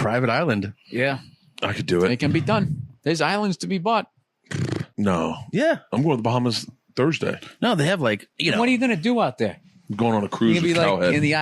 private island. Yeah. I could do it. It can be done. There's islands to be bought. No. Yeah. I'm going to the Bahamas Thursday. No, they have like, What are you going to do out there? I'm going on a cruise You're with going to be like Cowhead. in the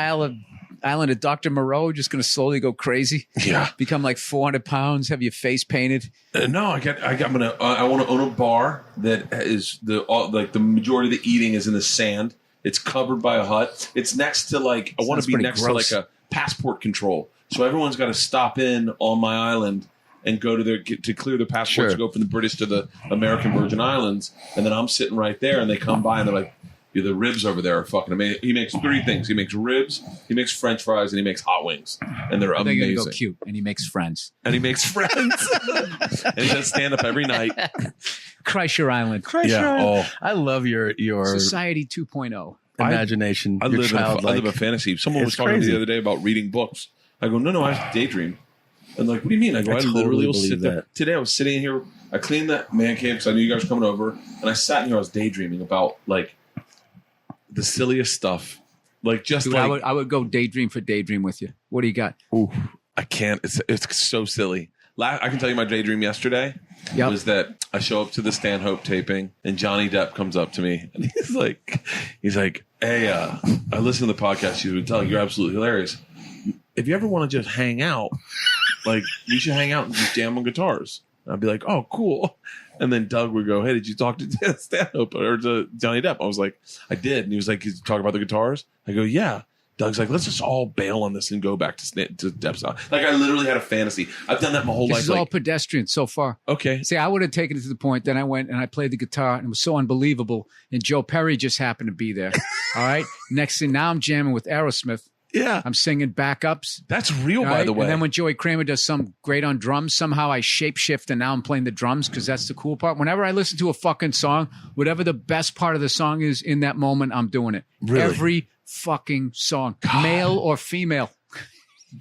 island of Dr. Moreau, just going to slowly go crazy. Yeah. Become like 400 pounds, have your face painted. No, I want to own a bar that is the majority of the eating is in the sand. It's covered by a hut. It's next to I want to be next gross. to like a passport control. So everyone's got to stop in on my island and go to clear their passports to go from the British to the American Virgin Islands. And then I'm sitting right there and they come by and they're like, the ribs over there are fucking amazing. He makes 3 things. He makes ribs, he makes French fries, and he makes hot wings. And they're amazing. They're going to go cute. And he makes friends. And he makes friends. And he does stand up every night. Kreischer Island. I love your Society 2.0. imagination. I your live a fantasy. Someone was talking to me the other day about reading books. I go, no, I daydream. And like, what do you mean? I go, I literally will sit there. Today I was sitting in here. I cleaned that man cave because I knew you guys were coming over. And I sat in here. I was daydreaming about the silliest stuff. Dude, I would go daydream for daydream with you. What do you got? Ooh, I can't. It's so silly. I can tell you my daydream yesterday was that I show up to the Stanhope taping and Johnny Depp comes up to me and he's like, hey, I listen to the podcast you've been telling. You're absolutely hilarious. If you ever want to just hang out, you should hang out and just jam on guitars. And I'd be like, oh, cool. And then Doug would go, hey, did you talk to Stanhope or to Johnny Depp? I was like, I did. And he was like, did you talk about the guitars? I go, yeah. Doug's like, let's just all bail on this and go back to Depp's house. I literally had a fantasy. I've done that my whole life. This is all pedestrian so far. Okay. See, I would have taken it to the point. Then I went and I played the guitar and it was so unbelievable. And Joe Perry just happened to be there. All right. Next thing, now I'm jamming with Aerosmith. Yeah. I'm singing backups. That's real, by the way. And then when Joey Kramer does some great on drums, somehow I shapeshift and now I'm playing the drums because that's the cool part. Whenever I listen to a fucking song, whatever the best part of the song is in that moment, I'm doing it. Really? Every fucking song, male or female.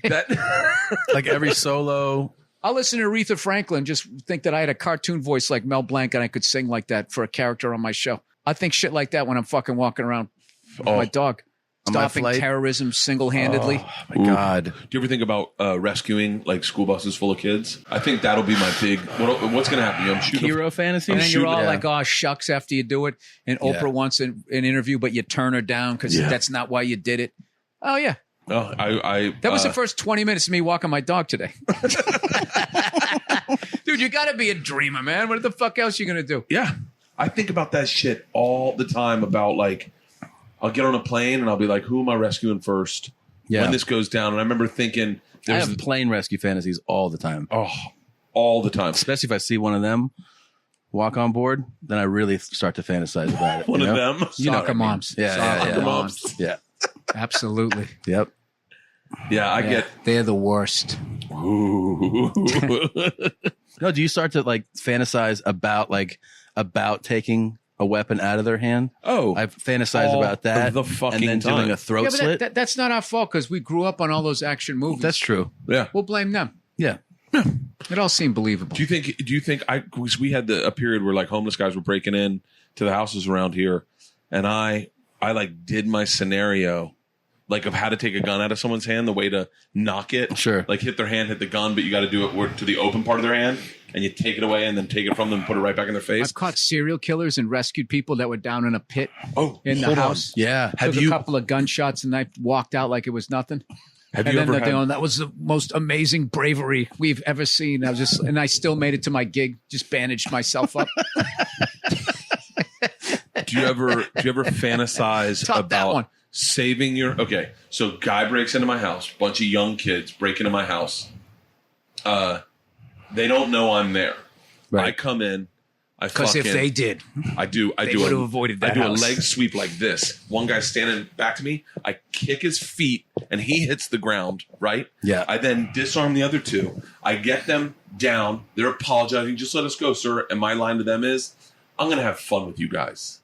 Like every solo. I'll listen to Aretha Franklin, just think that I had a cartoon voice like Mel Blanc and I could sing like that for a character on my show. I think shit like that when I'm fucking walking around with my dog. Stopping terrorism single-handedly. Oh, my God. Do you ever think about rescuing school buses full of kids? I think that'll be my big... What's going to happen? I'm shooting hero fantasy? And then you're all like, oh, shucks, after you do it. And Oprah wants an interview, but you turn her down because that's not why you did it. Oh, yeah. Oh, that was the first 20 minutes of me walking my dog today. Dude, you got to be a dreamer, man. What the fuck else are you going to do? Yeah. I think about that shit all the time about I'll get on a plane and I'll be like, who am I rescuing first? Yeah. When this goes down. And I remember thinking... I have plane rescue fantasies all the time. Oh, all the time. Especially if I see one of them walk on board, then I really start to fantasize about it. One of them? Soccer moms. Yeah. Moms. Yeah. Absolutely. Yep. Yeah, I get... They're the worst. Ooh. No, do you start to fantasize about taking a weapon out of their hand? Oh, I've fantasized about that. The fucking and then time. doing a throat slit. That's not our fault because we grew up on all those action movies. That's true. Yeah, we'll blame them. Yeah. It all seemed believable. Do you think because we had a period where homeless guys were breaking in to the houses around here, and I did my scenario of how to take a gun out of someone's hand, the way to knock it. Sure. Hit their hand, hit the gun, but you got to do it to the open part of their hand, and you take it away and then take it from them and put it right back in their face. I've caught serial killers and rescued people that were down in a pit in the hold house. On. Yeah. Took a couple of gunshots and I walked out like it was nothing. Have you ever that was the most amazing bravery we've ever seen. And I still made it to my gig, just bandaged myself up. Do you ever fantasize about saving your... Okay, so guy breaks into my house, bunch of young kids break into my house. They don't know I'm there. Right. I come in. Because if they did, I do would have avoided that I do house. A leg sweep like this. One guy's standing back to me. I kick his feet and he hits the ground, right? Yeah. I then disarm the other two. I get them down. They're apologizing. Just let us go, sir. And my line to them is, I'm going to have fun with you guys.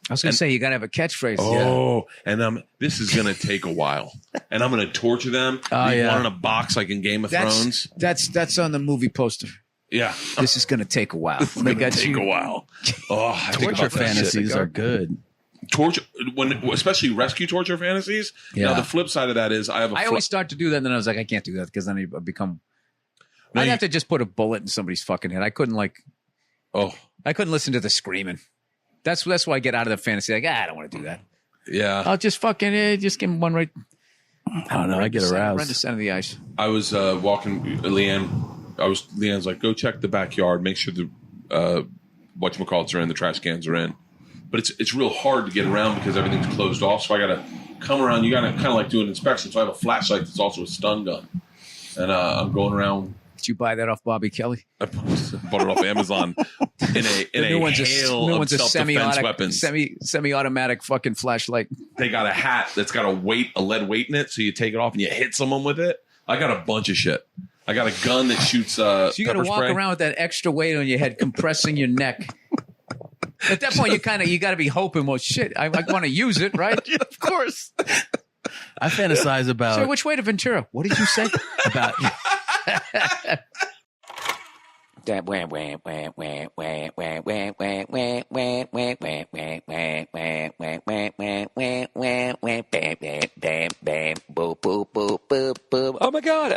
I was going to say, you got to have a catchphrase. Oh, and this is going to take a while. And I'm going to torture them. One in a box like in Game of Thrones. That's on the movie poster. Yeah. This is going to take a while. It's going to take a while. Oh, torture fantasies are good. Torture, especially rescue torture fantasies. Yeah. Now, the flip side of that is I always start to do that, and then I was like, I can't do that because then I become I'd have to just put a bullet in somebody's fucking head. I couldn't listen to the screaming. That's why I get out of the fantasy. Like, I don't want to do that. Yeah. I'll just fucking just give him one right. I don't know. I get aroused. Right to center of the ice. I was walking Leanne's like, go check the backyard, make sure the whatchamacallits are in, the trash cans are in. But it's real hard to get around because everything's closed off. So I got to come around. You got to kind of like do an inspection. So I have a flashlight that's also a stun gun. And I'm going around. Did you buy that off Bobby Kelly? I bought it off Amazon in a hail of self-defense weapons. Semi-automatic fucking flashlight. They got a hat that's got a lead weight in it. So you take it off and you hit someone with it. I got a bunch of shit. I got a gun that shoots so you got to walk around with that extra weight on your head, compressing your neck. At that point, you got to be hoping, well, shit, I want to use it, right? Yeah, of course. I fantasize about. So which way to Ventura? What did you say about? Oh my God!